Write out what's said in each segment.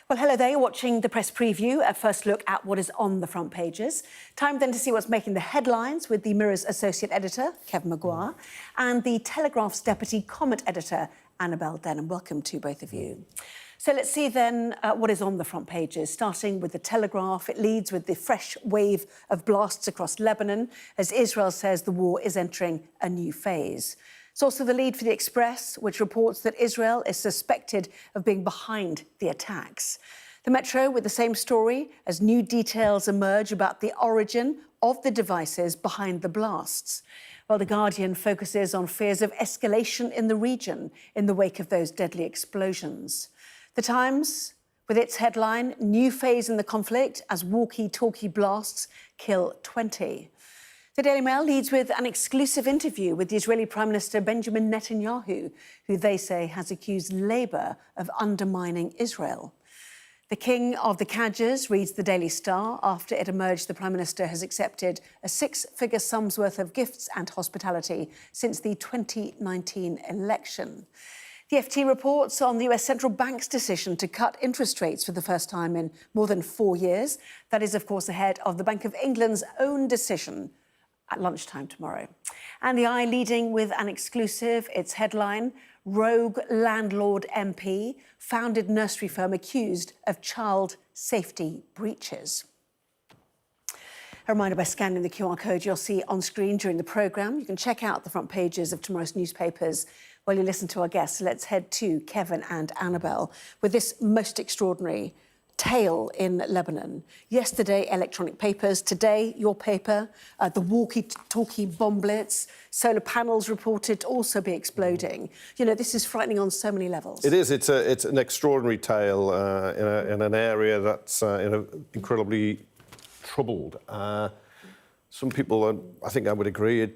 Well, hello there. You're watching the press preview, a first look at what is on the front pages. Time then to see what's making the headlines with the Mirror's associate editor, Kevin Maguire, and the Telegraph's deputy comment editor, Annabel Denham. Welcome to both of you. So let's see then what is on the front pages, starting with the Telegraph. It leads with the fresh wave of blasts across Lebanon as Israel says the war is entering a new phase. It's also the lead for the Express, which reports that Israel is suspected of being behind the attacks. The Metro with the same story as new details emerge about the origin of the devices behind the blasts. While The Guardian focuses on fears of escalation in the region in the wake of those deadly explosions. The Times, with its headline, New Phase in the Conflict as walkie-talkie blasts kill 20. The Daily Mail leads with an exclusive interview with the Israeli Prime Minister Benjamin Netanyahu, who they say has accused Labour of undermining Israel. The King of the Cadgers reads the Daily Star. After it emerged the Prime Minister has accepted a six-figure sum's worth of gifts and hospitality since the 2019 election. The FT reports on the US Central Bank's decision to cut interest rates for the first time in more than 4 years. That is, of course, ahead of the Bank of England's own decision at lunchtime tomorrow. And The Eye leading with an exclusive, its headline, Rogue Landlord MP, founded nursery firm accused of child safety breaches. A reminder, by scanning the QR code you'll see on screen during the programme, you can check out the front pages of tomorrow's newspapers while you listen to our guests. Let's head to Kevin and Annabel with this most extraordinary tale in Lebanon. Yesterday, electronic papers. Today, your paper, the walkie-talkie bomb blitz. Solar panels reported to also be exploding. You know, this is frightening on so many levels. It is. It's an extraordinary tale in an area that's incredibly troubled. Some people, I think I would agree,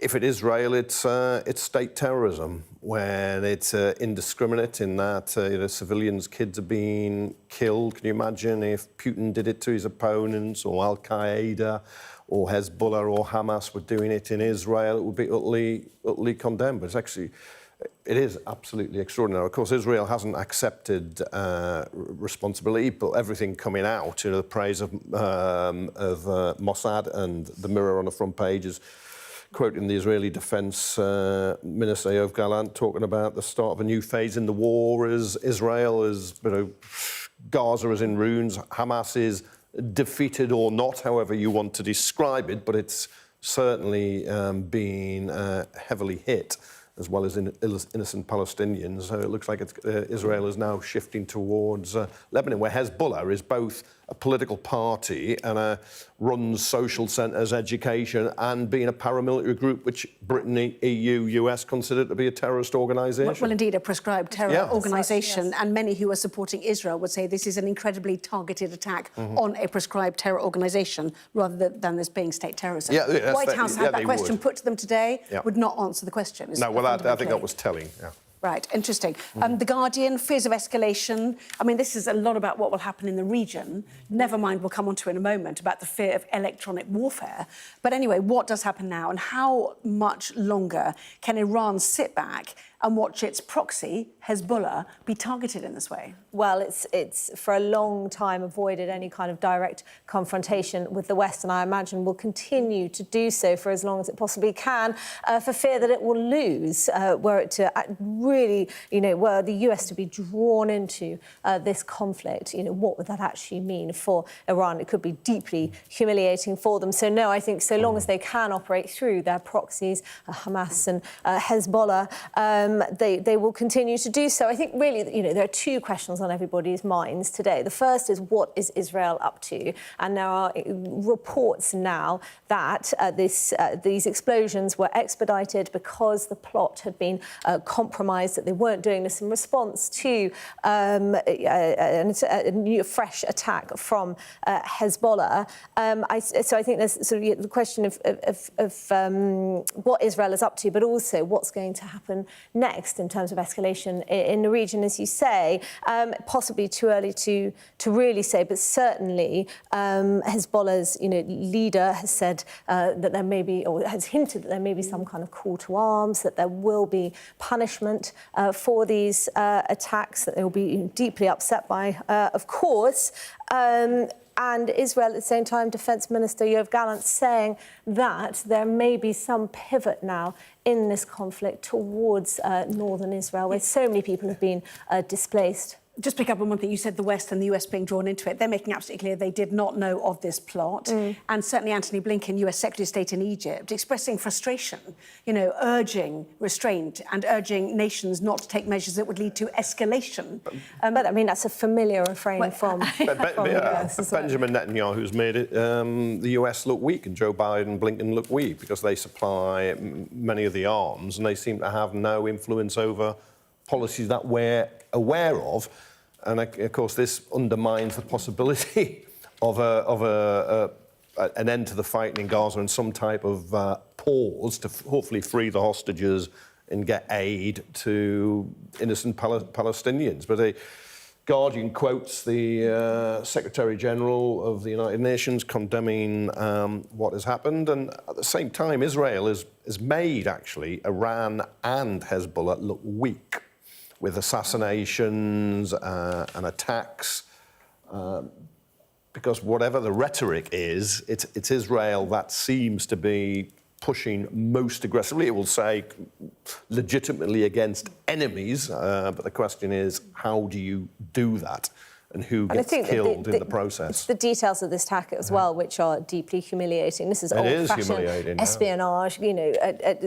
if it is Israel, it's state terrorism, when it's indiscriminate in that civilians, kids are being killed. Can you imagine if Putin did it to his opponents, or Al-Qaeda, or Hezbollah, or Hamas were doing it in Israel? It would be utterly condemned. But it is absolutely extraordinary. Of course, Israel hasn't accepted responsibility, but everything coming out, the praise of Mossad, and the Mirror on the front pages, quoting the Israeli Defence Minister Yoav Gallant, talking about the start of a new phase in the war as Israel is, Gaza is in ruins, Hamas is defeated or not, however you want to describe it, but it's certainly been heavily hit, as well as innocent Palestinians. So it looks like Israel is now shifting towards Lebanon, where Hezbollah is both a political party and runs social centres, education, and being a paramilitary group which Britain, EU, US consider to be a terrorist organisation. Well, indeed, a prescribed terror organisation, yes. And many who are supporting Israel would say this is an incredibly targeted attack on a prescribed terror organisation, rather than this being state terrorism. Yeah, White House had that question put to them today, would not answer the question. No, well, I think that was telling, yeah. Right, interesting. The Guardian, fears of escalation. I mean, this is a lot about what will happen in the region. Never mind, we'll come on to in a moment, about the fear of electronic warfare. But anyway, what does happen now, and how much longer can Iran sit back and watch its proxy, Hezbollah, be targeted in this way? Well, it's for a long time avoided any kind of direct confrontation with the West, and I imagine will continue to do so for as long as it possibly can, for fear that it will lose, were it to really, were the US to be drawn into this conflict. What would that actually mean for Iran? It could be deeply humiliating for them. So no, I think so long as they can operate through their proxies, Hamas and Hezbollah, they will continue to do so. I think really, there are two questions on everybody's minds today. The first is, what is Israel up to? And there are reports now that these explosions were expedited because the plot had been compromised, that they weren't doing this in response to a new, fresh attack from Hezbollah. So I think there's sort of the question of what Israel is up to, but also what's going to happen next in terms of escalation in the region, as you say. Possibly too early to really say, but certainly Hezbollah's leader has said that there may be, or has hinted that there may be some kind of call to arms, that there will be punishment for these attacks, that they will be deeply upset by, of course. And Israel, at the same time, Defence Minister Yoav Gallant saying that there may be some pivot now in this conflict towards northern Israel, where so many people have been displaced. Just pick up on one thing. You said the West and the US being drawn into it. They're making absolutely clear they did not know of this plot. And certainly Antony Blinken, US Secretary of State in Egypt, expressing frustration, urging restraint and urging nations not to take measures that would lead to escalation. But I mean, that's a familiar refrain from the US. Benjamin Netanyahu's made it, the US look weak and Joe Biden and Blinken look weak because they supply many of the arms and they seem to have no influence over policies that we're aware of. And of course, this undermines the possibility of an end to the fighting in Gaza and some type of pause to hopefully free the hostages and get aid to innocent Palestinians. But the Guardian quotes the Secretary General of the United Nations condemning what has happened, and at the same time, Israel has made actually Iran and Hezbollah look weak, with assassinations and attacks, because whatever the rhetoric is, it's Israel that seems to be pushing most aggressively. It will say legitimately against enemies, but the question is, how do you do that? And who gets killed in the process? It's the details of this attack as well, which are deeply humiliating. This is old-fashioned espionage.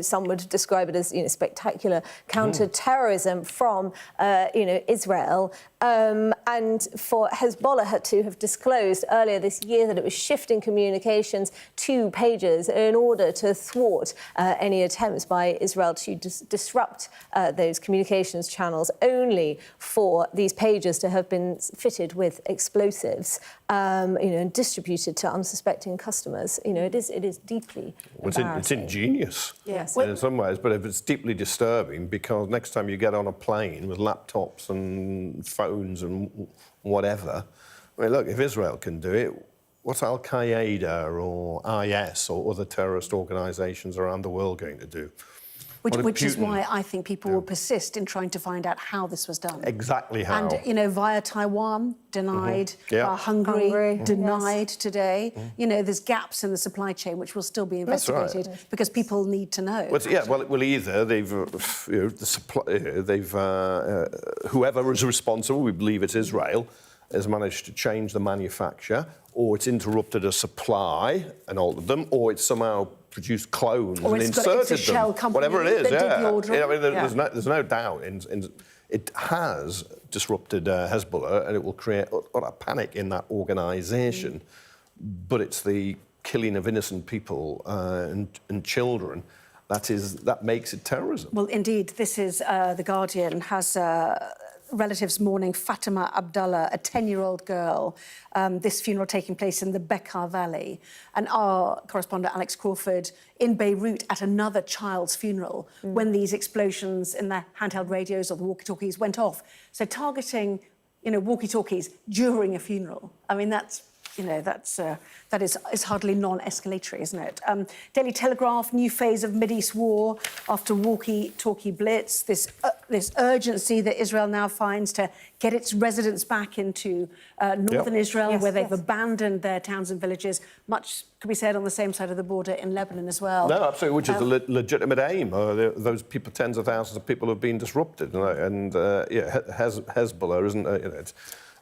Some would describe it as spectacular counter-terrorism from Israel. And for Hezbollah to have disclosed earlier this year that it was shifting communications to pagers in order to thwart any attempts by Israel to disrupt those communications channels, only for these pagers to have been fitted with explosives, and distributed to unsuspecting customers. It is deeply embarrassing. It's ingenious, yes, in some ways, but it's deeply disturbing because next time you get on a plane with laptops and phones and whatever, I mean, look, if Israel can do it, what's Al Qaeda or IS or other terrorist organisations around the world going to do? Which is why I think people will persist in trying to find out how this was done. Exactly how. And, via Taiwan, denied, Hungary, denied today. There's gaps in the supply chain which will still be investigated because people need to know. Well, either they've, whoever is responsible, we believe it's Israel, has managed to change the manufacture, or it's interrupted a supply and altered them, or it's somehow produced clones and inserted them. Whatever it is, there's no doubt it has disrupted Hezbollah, and it will create a panic in that organisation. But it's the killing of innocent people and children that makes it terrorism. Well, indeed, this is The Guardian has relatives mourning Fatima Abdullah, a 10-year-old girl. This funeral taking place in the Bekaa Valley. And our correspondent, Alex Crawford, in Beirut at another child's funeral when these explosions in the handheld radios or the walkie-talkies went off. So targeting, walkie-talkies during a funeral. I mean, that is hardly non-escalatory, isn't it? Daily Telegraph, new phase of Mideast war after walkie-talkie blitz. This urgency that Israel now finds to get its residents back into northern Israel, where they've abandoned their towns and villages. Much could be said on the same side of the border in Lebanon as well. No, absolutely, which is a legitimate aim. Those people, tens of thousands of people, have been disrupted, and Hezbollah isn't.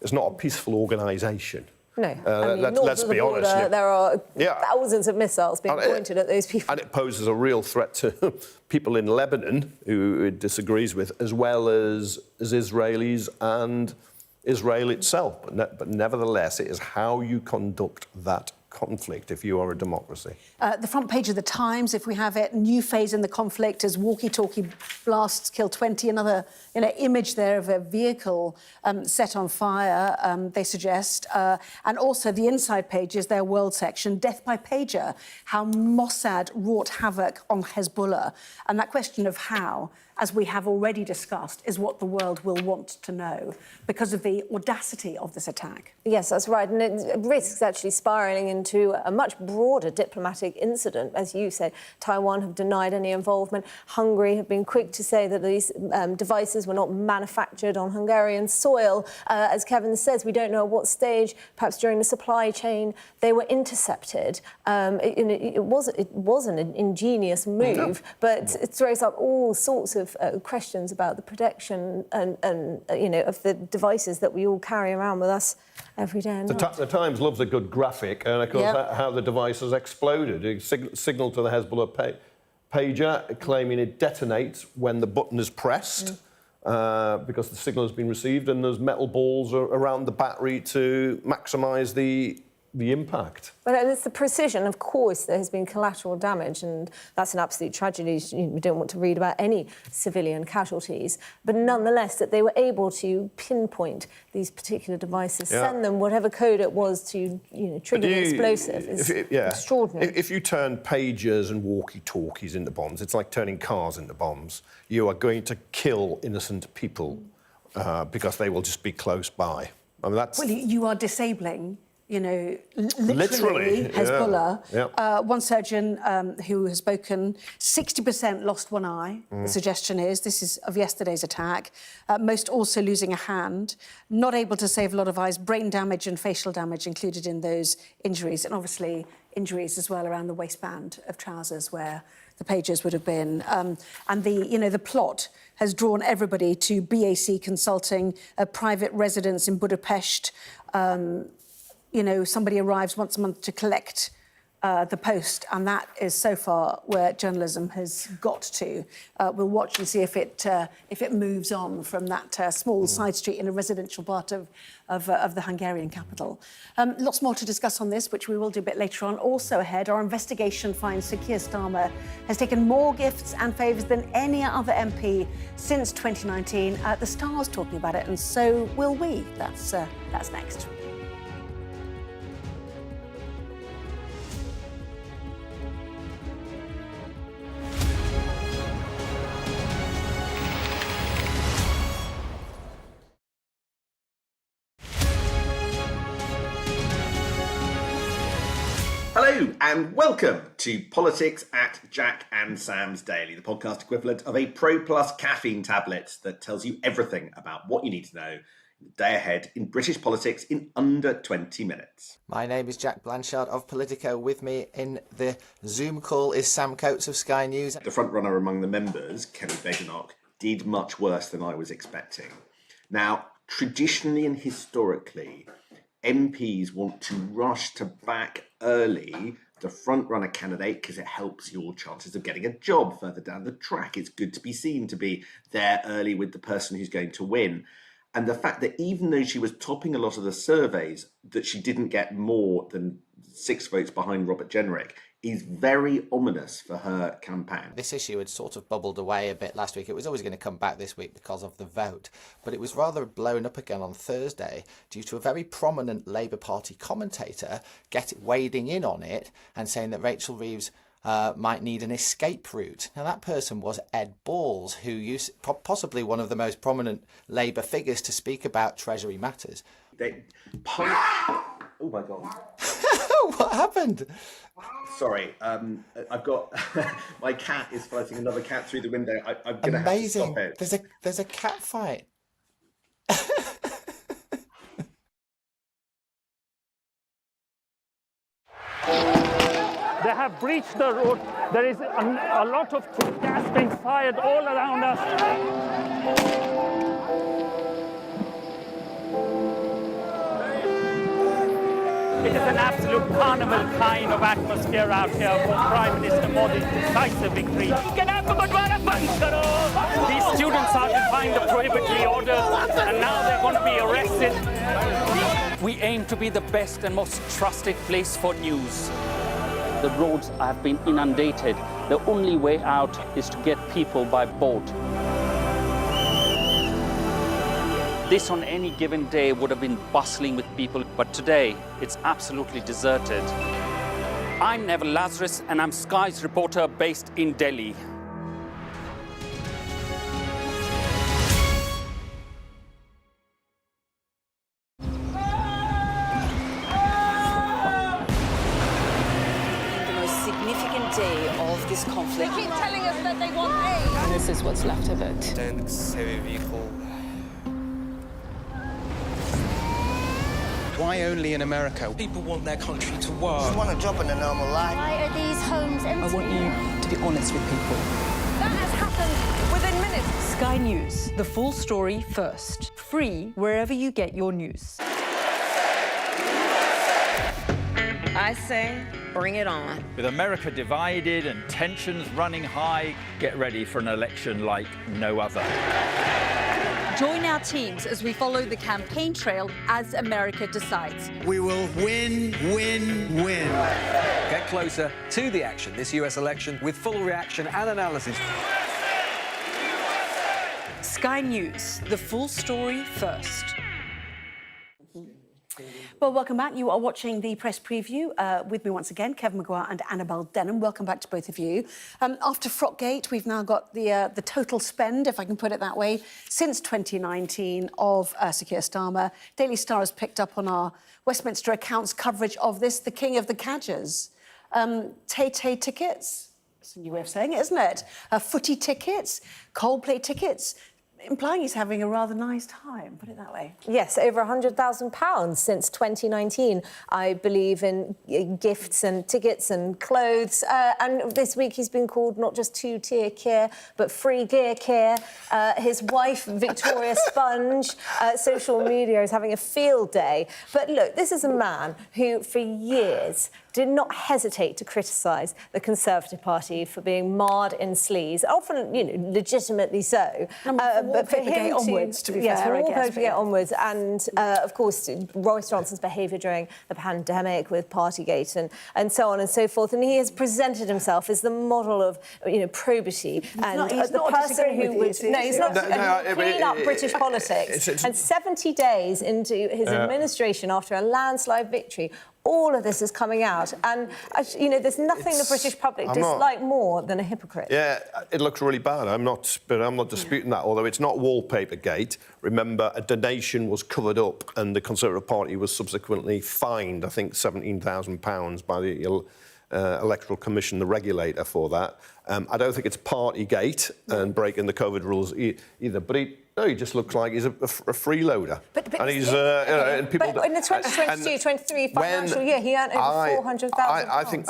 It's not a peaceful organisation. No, let's be honest. There are thousands of missiles being pointed at those people. And it poses a real threat to people in Lebanon who it disagrees with, as well as Israelis and Israel itself. But nevertheless, it is how you conduct that conflict if you are a democracy. The front page of The Times, if we have it, new phase in the conflict as walkie-talkie blasts kill 20. Another image there of a vehicle set on fire, they suggest. And also the inside page is their world section, Death by Pager, how Mossad wrought havoc on Hezbollah. And that question of how as we have already discussed, is what the world will want to know because of the audacity of this attack. Yes, that's right. And it risks actually spiralling into a much broader diplomatic incident. As you say, Taiwan have denied any involvement. Hungary have been quick to say that these devices were not manufactured on Hungarian soil. As Kevin says, we don't know at what stage, perhaps during the supply chain, they were intercepted. It was an ingenious move, but it throws up all sorts of questions about the protection and of the devices that we all carry around with us every day. The Times loves a good graphic, and of course how the device has exploded. It signalled to the Hezbollah pager, claiming it detonates when the button is pressed. Because the signal has been received, and there's metal balls around the battery to maximise the impact. But it's the precision. Of course, there has been collateral damage, and that's an absolute tragedy. We don't want to read about any civilian casualties. But nonetheless, that they were able to pinpoint these particular devices, send them whatever code it was to trigger the explosive is extraordinary. If you turn pagers and walkie-talkies into bombs, it's like turning cars into bombs. You are going to kill innocent people because they will just be close by. I mean, that's... Well, you are disabling, literally Hezbollah. Yeah. One surgeon who has spoken, 60% lost one eye. The suggestion is, this is of yesterday's attack, most also losing a hand, not able to save a lot of eyes, brain damage and facial damage included in those injuries, and obviously injuries as well around the waistband of trousers where the pagers would have been. And the plot has drawn everybody to BAC Consulting, a private residence in Budapest. Somebody arrives once a month to collect the post, and that is so far where journalism has got to. We'll watch and see if it moves on from that small side street in a residential part of the Hungarian capital. Lots more to discuss on this, which we will do a bit later on. Also ahead, our investigation finds Sir Keir Starmer has taken more gifts and favours than any other MP since 2019. The Star's talking about it, and so will we. That's next. Hello and welcome to Politics at Jack and Sam's Daily, the podcast equivalent of a Pro Plus caffeine tablet that tells you everything about what you need to know in the day ahead in British politics in under 20 minutes. My name is Jack Blanchard of Politico. With me in the Zoom call is Sam Coates of Sky News. The front runner among the members, Kenny Badenoch, did much worse than I was expecting. Now, traditionally and historically, MPs want to rush to back early the front-runner candidate because it helps your chances of getting a job further down the track. It's good to be seen to be there early with the person who's going to win. And the fact that even though she was topping a lot of the surveys, that she didn't get more than 6 votes behind Robert Jenrick is very ominous for her campaign. This issue had sort of bubbled away a bit last week. It was always going to come back this week because of the vote, but it was rather blown up again on Thursday due to a very prominent Labour Party commentator wading in on it and saying that Rachel Reeves might need an escape route. Now, that person was Ed Balls, who used possibly one of the most prominent Labour figures to speak about Treasury matters. Oh my God. What happened? Sorry, I've got my cat is fighting another cat through the window. I'm going to have to stop it. There's a cat fight. They have breached the road. There is a lot of gas being fired all around us. It is an absolute carnival kind of atmosphere out here for Prime Minister Modi's decisive victory. These students are defying the prohibitory order, and now they're going to be arrested. We aim to be the best and most trusted place for news. The roads have been inundated. The only way out is to get people by boat. This on any given day would have been bustling with people, but today it's absolutely deserted. I'm Neville Lazarus, and I'm Sky's reporter based in Delhi. this conflict. They keep telling us that they want aid. And this is what's left of it. Why only in America? People want their country to work. You want a job in a normal life. Why are these homes empty? I want you to be honest with people. That has happened within minutes. Sky News, the full story first. Free wherever you get your news. I say, bring it on. With America divided and tensions running high, get ready for an election like no other. Join our teams as we follow the campaign trail as America decides. We will win, win, win. Get closer to the action this US election with full reaction and analysis. Sky News, the full story first. Well, welcome back. You are watching the press preview with me once again, Kevin Maguire and Annabel Denham. Welcome back to both of you. After Frockgate, we've now got the total spend, if I can put it that way, since 2019 of Sir Keir Starmer. Daily Star has picked up on our Westminster accounts coverage of this, the king of the cadgers. Tay-Tay tickets, that's a new way of saying it, isn't it? Footy tickets, Coldplay tickets, implying he's having a rather nice time, put it that way. Yes, over £100,000 since 2019, I believe, in gifts and tickets and clothes. And this week he's been called not just two-tier Keir, but free gear Keir. His wife, Victoria Sponge, social media is having a field day. But look, this is a man who, for years, did not hesitate to criticise the Conservative Party for being marred in sleaze, often, you know, legitimately so. But for him onwards, to be fair, from I guess. Wallpapergate onwards, and of course, Boris Johnson's behaviour during the pandemic with Partygate and so on and so forth. And he has presented himself as the model of, you know, probity and the person who would he's not clean up British politics. And 70 days into his administration, after a landslide victory, all of this is coming out, and you know, there's nothing the British public dislike more than a hypocrite. Yeah, it looks really bad. I'm not disputing that. Although it's not Wallpapergate. Remember, a donation was covered up, and the Conservative Party was subsequently fined, I think, £17,000 by the Electoral Commission, the regulator, for that. I don't think it's Partygate and breaking the COVID rules either. But he just looks like he's a freeloader. And he's, you know, and people. But in the 2022-23 financial year, he earned over £400,000. I think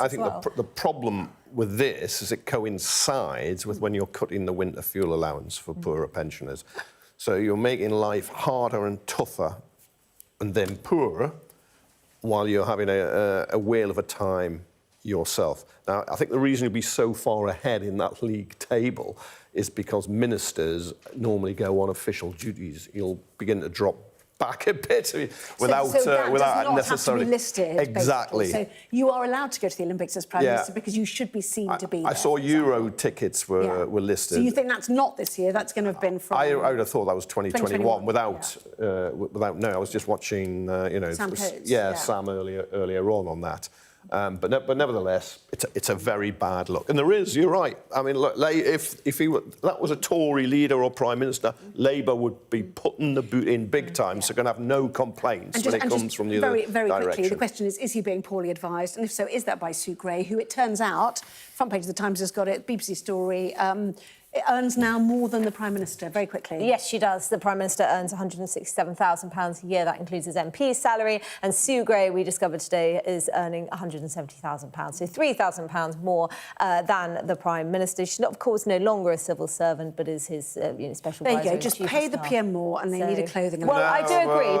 the problem with this is it coincides with when you're cutting the winter fuel allowance for poorer pensioners. So you're making life harder and tougher, and then poorer, while you're having a whale of a time yourself. Now, I think the reason you'll be so far ahead in that league table is because ministers normally go on official duties. You'll begin to drop back a bit without necessarily listed. Exactly. Basically. So you are allowed to go to the Olympics as Prime Minister because you should be seen to be there. I saw Euro tickets were listed. So you think that's not this year? That's going to have been from. I would have thought that was 2021. Without no, I was just watching. You know, Sam Coates, Sam earlier on that. But nevertheless, it's a very bad look. And there is, you're right. I mean, look, if that was a Tory leader or Prime Minister, Labour would be putting the boot in big time, so going to have no complaints when it comes from the other direction. Very quickly, the question is he being poorly advised? And if so, is that by Sue Gray, who, it turns out, front page of the Times has got it, BBC story, it earns now more than the Prime Minister, very quickly. Yes, she does. The Prime Minister earns £167,000 a year. That includes his MP's salary. And Sue Gray, we discovered today, is earning £170,000, so £3,000 more than the Prime Minister. She's, of course, no longer a civil servant, but is his special advisor. There you go. Just pay the PM more, and they need a clothing. Well, I do agree.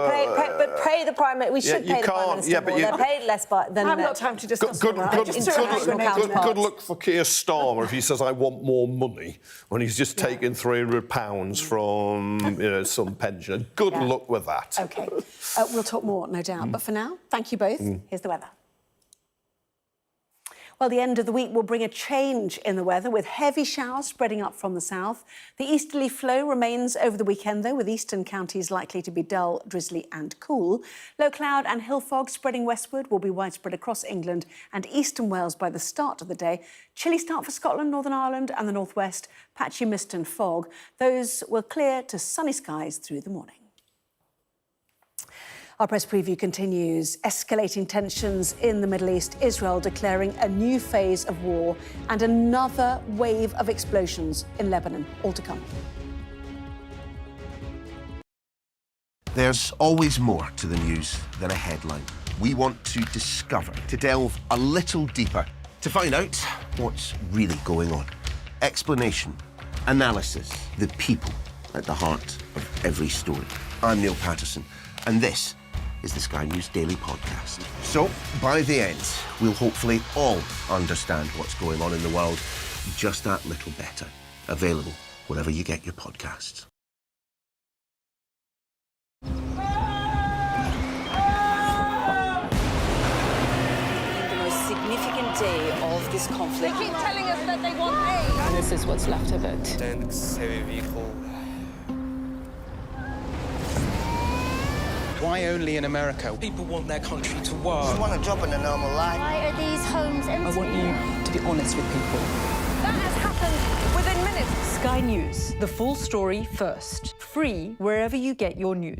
But pay the Prime Minister. We should pay the Prime Minister more. They're paid less than. I've got time to discuss good luck for Keir Starmer if he says, I want more money, when he's just taken £300 from some pensioner. Good luck with that. OK. We'll talk more, no doubt. But for now, thank you both. Here's the weather. Well, the end of the week will bring a change in the weather, with heavy showers spreading up from the south. The easterly flow remains over the weekend, though, with eastern counties likely to be dull, drizzly and cool. Low cloud and hill fog spreading westward will be widespread across England and eastern Wales by the start of the day. Chilly start for Scotland, Northern Ireland and the northwest. Patchy mist and fog. Those will clear to sunny skies through the morning. Our press preview continues. Escalating tensions in the Middle East, Israel declaring a new phase of war and another wave of explosions in Lebanon. All to come. There's always more to the news than a headline. We want to discover, to delve a little deeper, to find out what's really going on. Explanation, analysis, the people at the heart of every story. I'm Neil Patterson, and this is the Sky News Daily Podcast. So, by the end, we'll hopefully all understand what's going on in the world just that little better. Available wherever you get your podcasts. The most significant day of this conflict. They keep telling us that they want aid. And this is what's left of it. Why only in America? People want their country to work. Just want a job in a normal life. Why are these homes empty? I want you to be honest with people. That has happened within minutes. Sky News, the full story first. Free wherever you get your news.